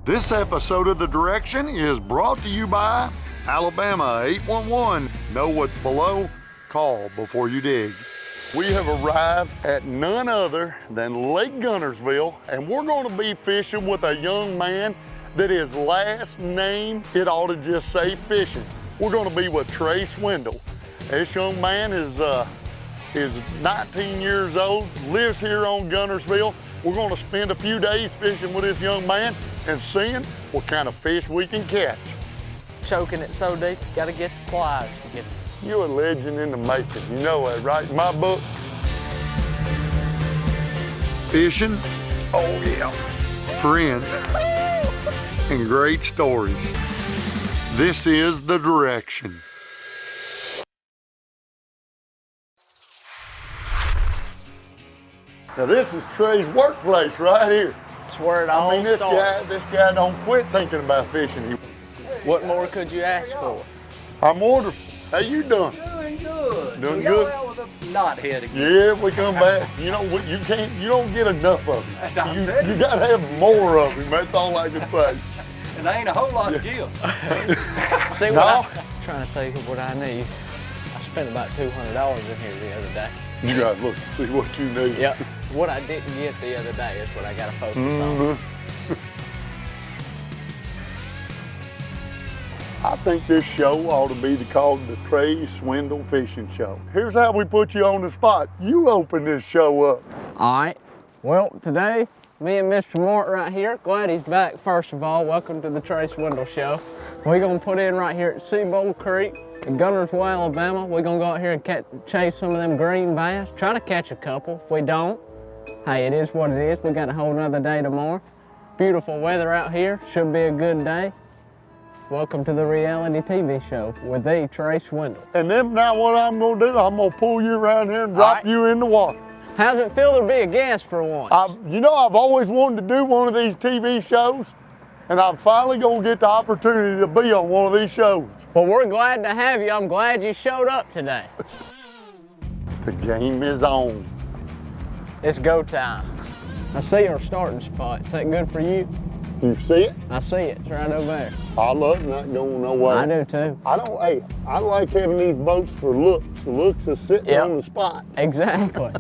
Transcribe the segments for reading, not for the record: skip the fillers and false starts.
This episode of The Direction is brought to you by Alabama 811. Know what's below? Call before you dig. We have arrived at none other than Lake Guntersville, and we're going to be fishing with a young man that his last name, it ought to just say fishing. We're going to be with Trey Swindle. This young man is 19 years old, lives here on Guntersville. We're going to spend a few days fishing with this young man and seeing what kind of fish we can catch. Choking it so deep, you gotta get the pliers to get it. You're a legend in the making, you know that, right? In my book. Fishing, oh yeah, friends, and great stories. This is The Direction. Now this is Trey's workplace right here. It's where it all starts. This guy don't quit thinking about fishing. What more could you ask for? I'm wonderful. How you doing? Doing good. Doing good? With a knot head again. Yeah, if we come back. You know what? You don't get enough of him. You gotta have more of him. That's all I can say. And there ain't a whole lot of Jim. See what I'm trying to think of what I need. I spent about $200 in here the other day. You gotta look and see what you need. Yep. What I didn't get the other day is what I gotta focus on. I think this show ought to be called the Trey Swindle Fishing Show. Here's how we put you on the spot. You open this show up. All right. Well, today, me and Mr. Mark right here, glad he's back first of all. Welcome to the Trey Swindle Show. We're gonna put in right here at Seabold Creek in Guntersville, Alabama. We're gonna go out here and chase some of them green bass, try to catch a couple. If we don't, hey, it is what it is. We got a whole nother day tomorrow. Beautiful weather out here, should be a good day. Welcome to the reality TV show with the Trey Swindle. And then now what I'm gonna do, I'm gonna pull you around here and drop you in the water. How's it feel to be a guest for once? You know, I've always wanted to do one of these TV shows, and I'm finally gonna get the opportunity to be on one of these shows. Well, we're glad to have you. I'm glad you showed up today. The game is on. It's go time. I see our starting spot. Is that good for you? You see it? I see it. It's right over there. I love not going nowhere. I do too. I like having these boats for looks. The looks is sitting on the spot. Exactly.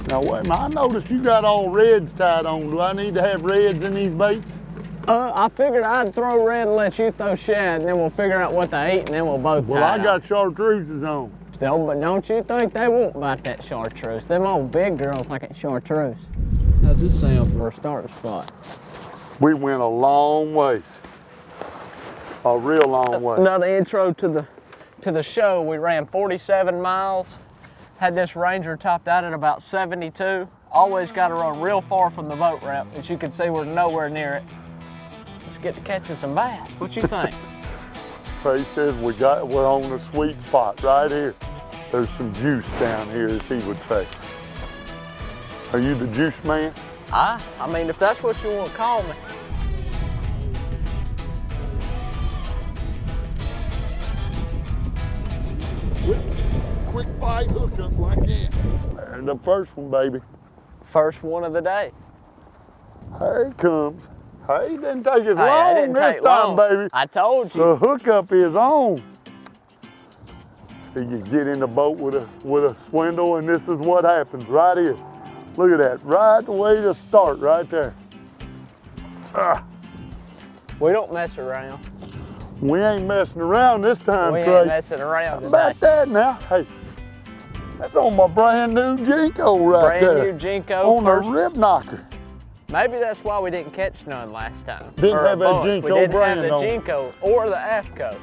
Now wait a minute, I noticed you got all reds tied on. Do I need to have reds in these baits? I figured I'd throw red and let you throw shad, and then we'll figure out what they eat, and then we'll both Well, I got chartreuses on. Still, but don't you think they won't bite that chartreuse? Them old big girls like that chartreuse. How's this sound for a starting spot? We went a long ways. A real long way. Another intro to the show. We ran 47 miles. Had this Ranger topped out at about 72. Always got to run real far from the boat ramp. As you can see, we're nowhere near it. Let's get to catching some bass. What you think? Trey says we're on the sweet spot right here. There's some juice down here, as he would say. Are you the juice man? I mean, if that's what you want to call me. Quick bite hookup like that. There's the first one, baby. First one of the day. Here it comes. Hey, it didn't take as long this time, baby. I told you. The hookup is on. So you get in the boat with a swindle, and this is what happens right here. Look at that, right the way to start, right there. We don't mess around. We ain't messing around this time, Trey. We ain't messing around today. How about that now? Hey, that's on my brand new Jinko right there. Brand new Jinko. On the rib knocker. Maybe that's why we didn't catch none last time. Didn't have that Jinko brand on. We didn't have the Jinko or the AFCO.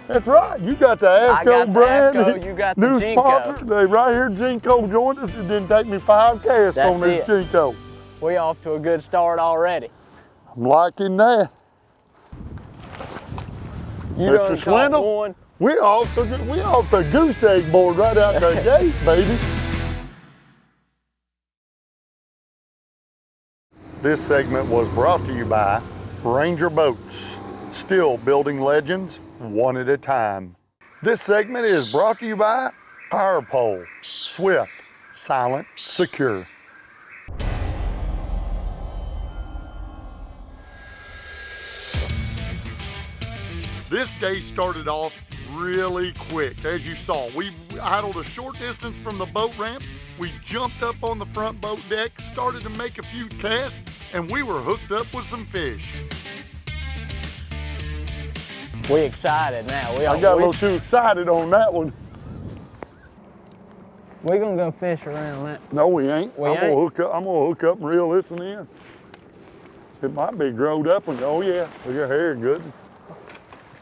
That's right. You got the AFCO brand. I got the AFCO, you got the New Jinko. sponsor. They right here, Jinko joined us. It didn't take me 5 casts on this Jinko. We off to a good start already. I'm liking that. You Mr. Swindle, one. we off the goose egg board right out the gate, baby. This segment was brought to you by Ranger Boats, still building legends one at a time. This segment is brought to you by Power Pole, swift, silent, secure. This day started off really quick. As you saw, we idled a short distance from the boat ramp. We jumped up on the front boat deck, started to make a few casts, and we were hooked up with some fish. We excited now. I got a little too excited on that one. We're gonna go fish around that. No, we ain't. We I'm ain't? gonna hook up and reel this one in. It might be growed up and oh yeah, look at hair good.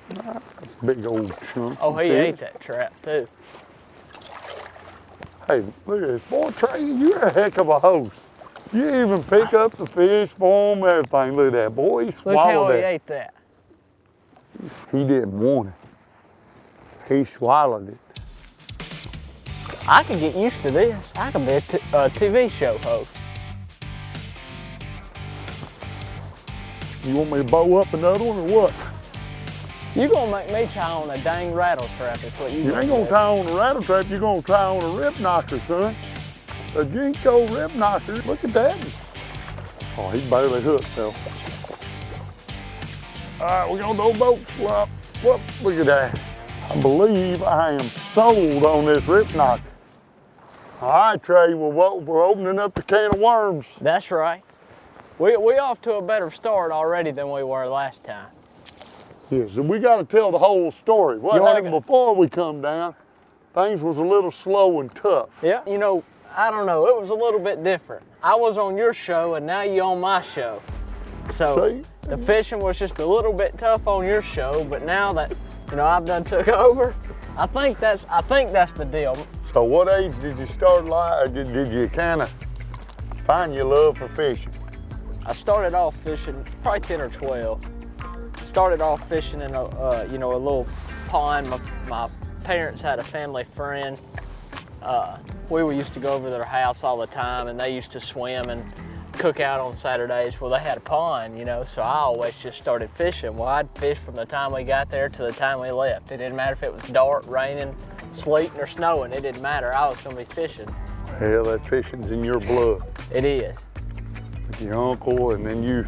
That's a big old chunk. Oh, he ate that trap too. Hey, look at this. Boy, Trey, you're a heck of a host. You even pick up the fish for him, everything. Look at that, boy. He swallowed Look how that. he ate that. He didn't want it. He swallowed it. I can get used to this. I can be a TV show host. You want me to bow up another one or what? You gonna make me tie on a dang rattle trap is what You ain't gonna tie on a rattle trap, you're gonna tie on a rip knocker, son. A Jinko rip knocker. Look at that. Oh, he barely hooked, though. All right, we're gonna do a boat swap. Whoop, look at that. I believe I am sold on this rip knocker. All right, Trey, we're opening up the can of worms. That's right. We off to a better start already than we were last time. Yeah, so we gotta tell the whole story. What happened before we come down, things was a little slow and tough. Yeah, you know, I don't know, it was a little bit different. I was on your show and now you on my show. So See? the fishing was just a little bit tough on your show, but now that, you know, I've done took over, I think that's the deal. So what age did you start did you kind of find your love for fishing? I started off fishing probably 10 or 12. Started off fishing in a little pond. My parents had a family friend. We used to go over to their house all the time, and they used to swim and cook out on Saturdays. Well, they had a pond, you know, so I always just started fishing. Well, I'd fish from the time we got there to the time we left. It didn't matter if it was dark, raining, sleeting, or snowing. It didn't matter. I was going to be fishing. Hell, that fishing's in your blood. It is. With your uncle, and then you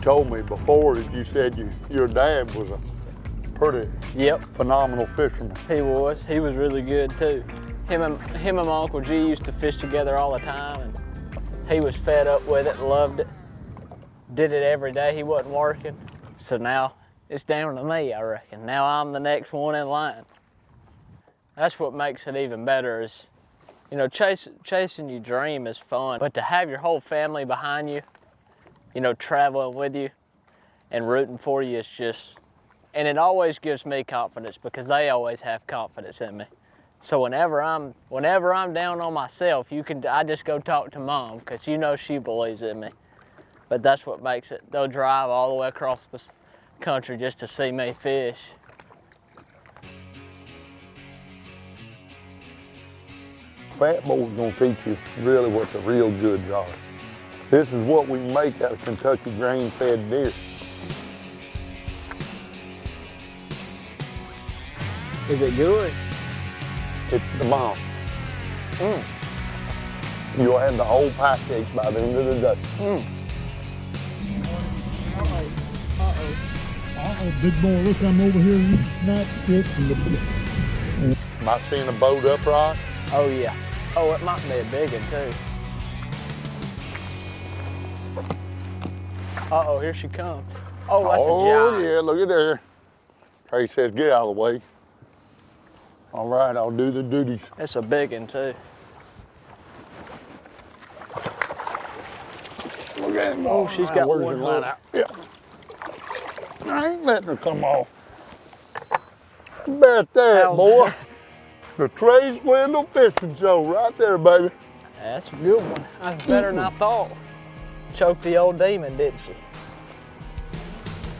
told me before that you said your dad was a pretty phenomenal fisherman. He was. He was really good too. Him and my Uncle G used to fish together all the time, and he was fed up with it, loved it, did it every day. He wasn't working. So now it's down to me, I reckon. Now I'm the next one in line. That's what makes it even better is, you know, chasing your dream is fun, but to have your whole family behind you, you know, traveling with you and rooting for you is just, and it always gives me confidence because they always have confidence in me. So whenever I'm down on myself, I just go talk to Mom because you know she believes in me. But that's what makes it. They'll drive all the way across the country just to see me fish. Fat Boy's gonna teach you really what the real goods are. This is what we make out of Kentucky grain-fed deer. Is it good? It's the bomb. You'll have the whole package by the end of the day. Uh-oh, big boy, look, I'm over here and you snap it. Am I seeing a boat upright? Oh yeah. Oh, it might be a big one too. Uh-oh, here she comes. Oh, that's a giant. Oh yeah, look at there. Trey says, get out of the way. All right, I'll do the duties. It's a big one too. Look at him. Oh, she's got Where's one your line hook. out? Yeah. I ain't letting her come off. Bet that, How's boy. that? The Trey Swindle fishing show right there, baby. That's a good one. That's better than I thought. Choked the old demon, didn't she?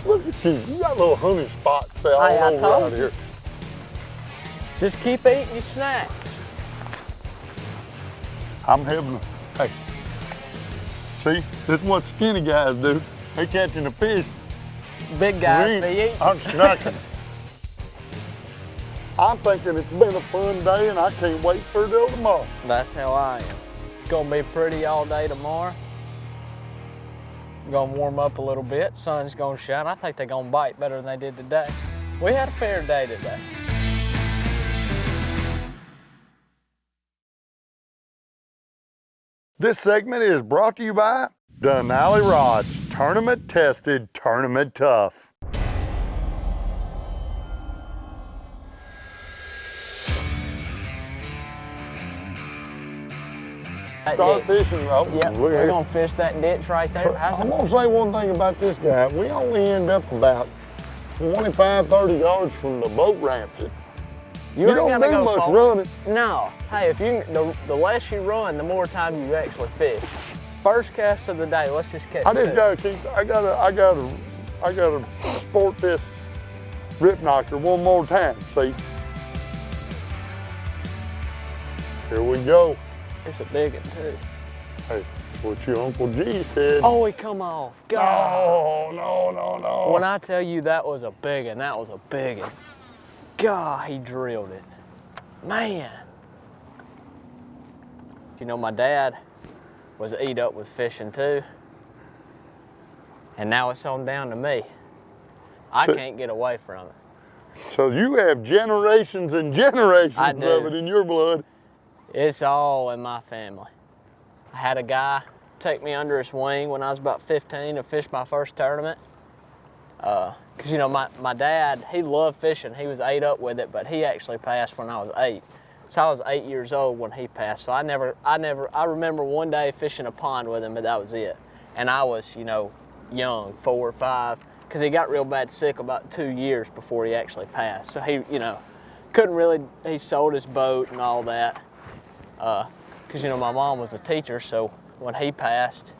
Look at you. You got little honey spots all I over told out you. here. Just keep eating your snacks. I'm having a, hey. See, this is what skinny guys do. They catching a fish. Big guys be eating. I'm snacking. I'm thinking it's been a fun day and I can't wait for till tomorrow. That's how I am. It's gonna be pretty all day tomorrow. Gonna warm up a little bit. Sun's gonna shine. I think they're gonna bite better than they did today. We had a fair day today. This segment is brought to you by Denali Rods, tournament tested, tournament tough. Start fishing, bro. Yep, we're gonna fish that ditch right there. I'm gonna say one thing about this guy. We only end up about 25, 30 yards from the boat ramps. You ain't don't gotta do go much far. running. No. Hey, if you the less you run, the more time you actually fish. First cast of the day. Let's just catch. I just gotta keep. I gotta sport this rip knocker one more time. See. Here we go. It's a big one too. Hey, what your Uncle G said. Oh, he come off. God. No. When I tell you that was a big one, that was a big one. God, he drilled it. Man. You know, my dad was eat up with fishing too. And now it's on down to me. I can't get away from it. So you have generations and generations I of do. it in your blood. It's all in my family. I had a guy take me under his wing when I was about 15 to fish my first tournament. Cause you know, my dad, he loved fishing. He was ate up with it, but he actually passed when I was 8. So I was 8 years old when he passed. So I remember one day fishing a pond with him, but that was it. And I was, you know, young, 4 or 5, cause he got real bad sick about 2 years before he actually passed. So he, you know, he sold his boat and all that. Cause you know, my mom was a teacher, so when he passed,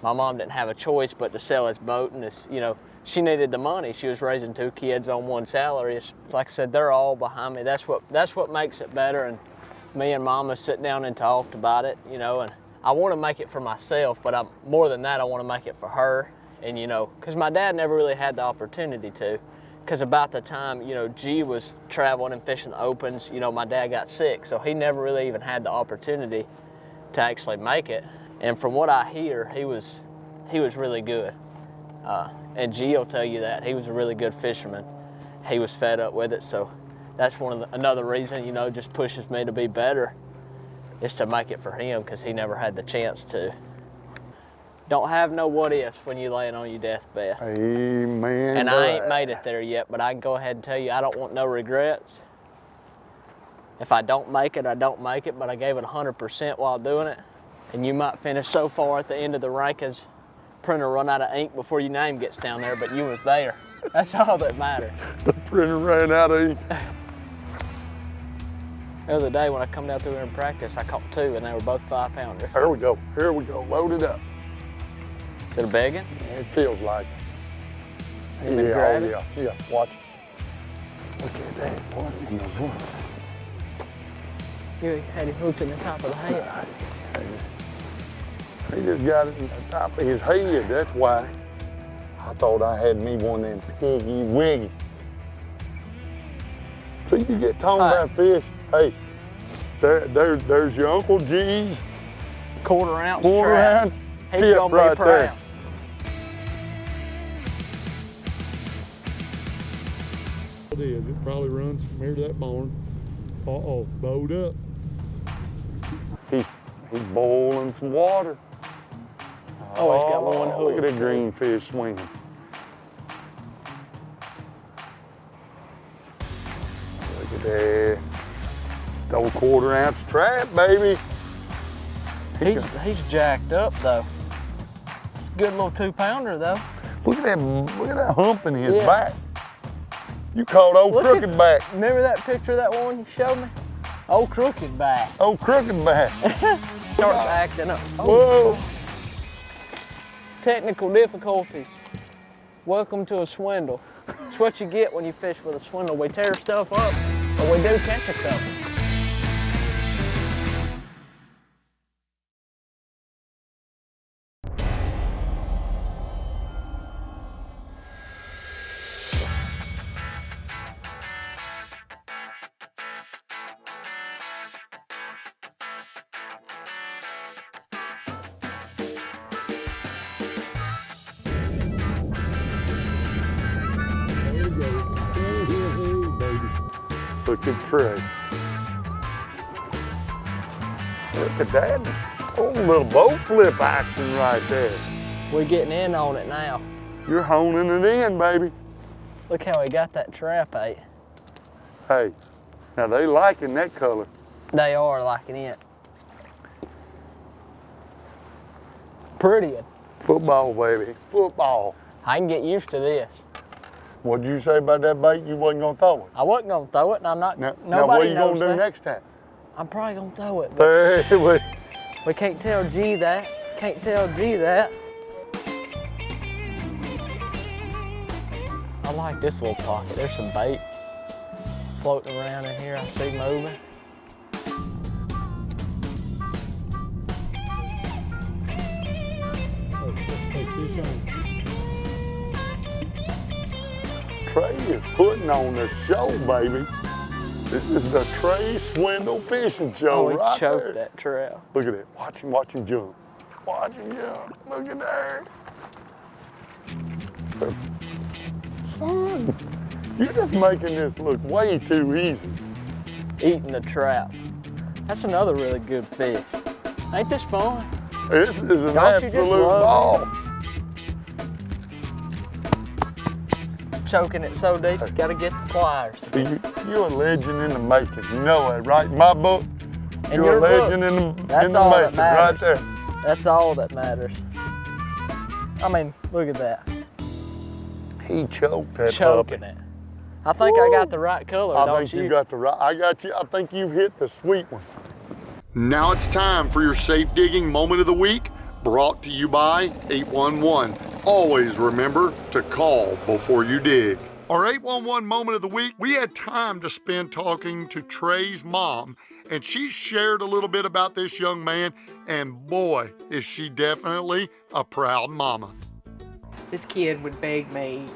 my mom didn't have a choice but to sell his boat, and this, you know, she needed the money. She was raising 2 kids on one salary. It's, like I said, they're all behind me. That's what makes it better. And me and Mama sit down and talked about it, you know. And I want to make it for myself, but more than that, I want to make it for her. And you know, because my dad never really had the opportunity to. Because about the time, you know, G was traveling and fishing the opens, you know, my dad got sick, so he never really even had the opportunity to actually make it. And from what I hear, he was really good. And G will tell you that he was a really good fisherman. He was fed up with it, so that's another reason, you know, just pushes me to be better, is to make it for him, because he never had the chance to. Don't have no what ifs when you laying on your deathbed. Amen. And I ain't made it there yet, but I can go ahead and tell you I don't want no regrets. If I don't make it, I don't make it, but I gave it 100% while doing it. And you might finish so far at the end of the rankings, printer run out of ink before your name gets down there, but you was there. That's all that matters. The printer ran out of ink. The other day when I come down through here in practice, I caught 2 and they were both 5-pounders. Here we go. Here we go. Load it up. Is it a big one? It feels like it. Yeah. Watch. Look at that. What in the world? You had him hooked in the top of the head. He just got it in the top of his head. That's why I thought I had me one of them piggy wiggies. So you get talking about fish. Hey, there's your Uncle G's Quarter-ounce quarter trap. ounce He's tip gonna right be proud. there. It is. It probably runs from here to that barn. Uh-oh, bowed up. He's boiling some water. Oh, he's got one hook. Look at that green fish swinging. Look at that. The old quarter-ounce trap, baby. He's jacked up though. Good little 2-pounder though. Look at that hump in his Yeah. back. You called old Look crooked back. Remember that picture of that one you showed me? Old crooked back. Old crooked back. Starts acting up. Whoa. Technical difficulties. Welcome to a swindle. It's what you get when you fish with a swindle. We tear stuff up, but we do catch a couple. There we go. Look at Trey. Look at that. Oh, little boat flip action right there. We're getting in on it now. You're honing it in, baby. Look how he got that trap ate. Hey, now they liking that color. They are liking it. Pretty. Football, baby, football. I can get used to this. What'd you say about that bait? You wasn't gonna throw it. I wasn't gonna throw it, and I'm not. Now Nobody what are you knows gonna do that. next time? I'm probably gonna throw it. But Hey, we can't tell G that. Can't tell G that. I like this little pocket. There's some bait floating around in here. I see moving. Hey, fish on. Trey is putting on the show, baby. This is the Trey Swindle fishing show Oh, he right choked there. that trail. Look at it. Watch him jump. Watch him jump. Look at that. Son, you're just making this look way too easy. Eating the trap. That's another really good fish. Ain't this fun? This is an Don't you just absolute love ball. Choking it so deep, gotta get the pliers. You're a legend in the making. You know that, right? In my book, In you're your a legend book, in the that's all that making, right matters. there. That's all that matters. I mean, look at that. He choked that Choking puppy. it. I think I got the right color, I don't think you? you got the right. I got you. I think you hit the sweet one. Now it's time for your safe digging moment of the week, brought to you by 811. Always remember to call before you dig. Our 811 moment of the week, we had time to spend talking to Trey's mom, and she shared a little bit about this young man, and boy, is she definitely a proud mama. This kid would beg me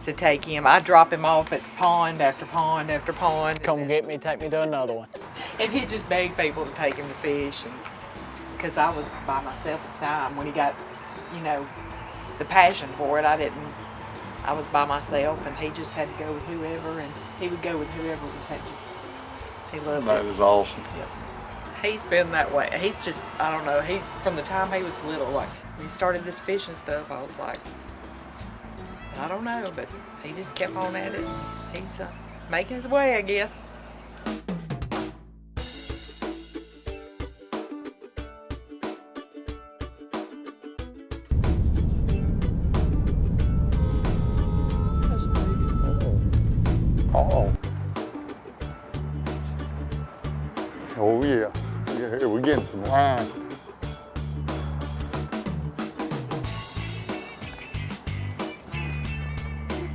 to take him. I'd drop him off at pond after pond after pond. Come get me, take me to another one. And he'd just beg people to take him to fish. Because I was by myself at the time. When he got, you know, the passion for it, I was by myself, and he just had to go with whoever, and he would go with whoever would take him. He loved That it. is awesome. He's been that way. He's just, I don't know, he's from the time he was little, like when he started this fishing stuff, I was like, I don't know, but he just kept on at it. He's making his way, I guess. Oh. Oh yeah. Yeah, here we're getting some line.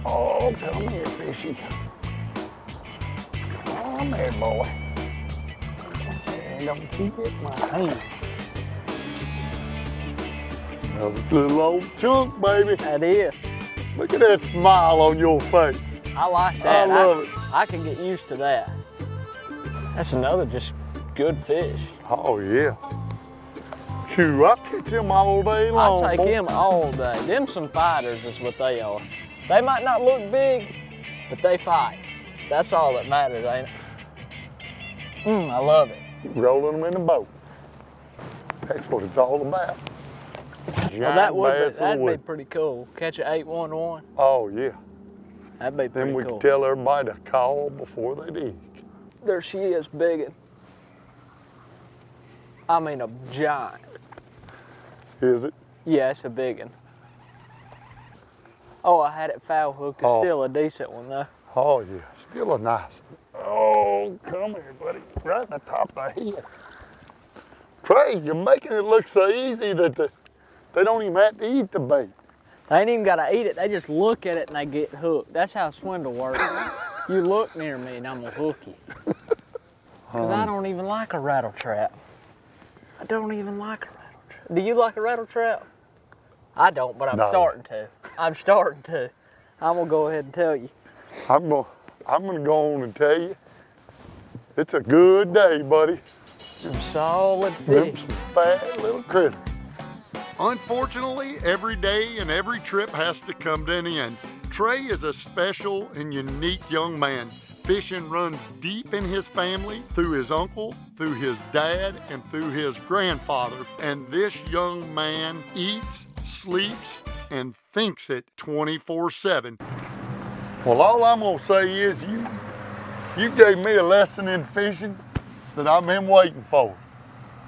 Oh, come here, fishy. Come on there, boy. And don't you get my hand. Another little old chunk, baby. That is. Look at that smile on your face. I like that. I love it. I can get used to that. That's another just good fish. Oh yeah. Shoot, I catch him all day long. I take boy. him all day. Them some fighters is what they are. They might not look big, but they fight. That's all that matters, ain't it? I love it. Rolling them in the boat. That's what it's all about. Well, that'd Giant bass be pretty cool. Catch an 811. Oh yeah. That'd be pretty Then we cool. can tell everybody to call before they dig. There she is, biggin'. I mean a giant. Is it? Yeah, it's a biggin'. Oh, I had it foul hooked. It's Oh. still a decent one though. Oh yeah. Still a nice one. Oh, come here, buddy. Right in the top of the head. Trey, you're making it look so easy that they don't even have to eat the bait. They ain't even gotta eat it. They just look at it and they get hooked. That's how Swindle works. You look near me and I'm gonna hook you. Cause I don't even like a rattle trap. I don't even like a rattle trap. Do you like a rattle trap? I don't, but I'm No. starting to. I'm starting to. I'm gonna go ahead and tell you. I'm gonna go on and tell you, it's a good day, buddy. Some solid Them fish. some fat little critters. Unfortunately, every day and every trip has to come to an end. Trey is a special and unique young man, Fishing runs deep in his family, through his uncle, through his dad, and through his grandfather. And this young man eats, sleeps, and thinks it 24/7. Well, all I'm gonna say is you gave me a lesson in fishing that I've been waiting for.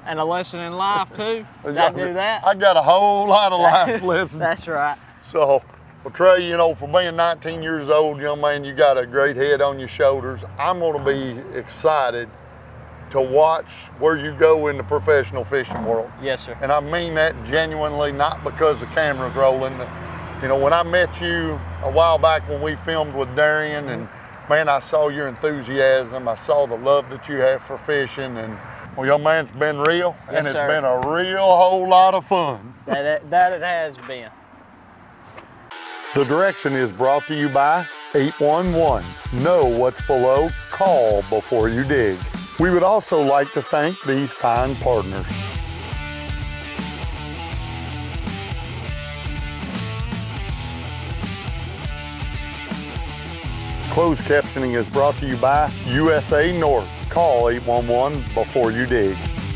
And a lesson in life too. Did I do that? I got a whole lot of life lessons. That's right. So, well, Trey, you know, for being 19 years old, young man, you got a great head on your shoulders. I'm gonna be excited to watch where you go in the professional fishing world. Yes, sir. And I mean that genuinely, not because the camera's rolling. You know, when I met you a while back when we filmed with Darian, and man, I saw your enthusiasm. I saw the love that you have for fishing, and well, young man, it's been real, Yes, and it's sir. been a real whole lot of fun. That it has been. The direction is brought to you by 811. Know what's below, call before you dig. We would also like to thank these fine partners. Closed captioning is brought to you by USA North. Call 811 before you dig.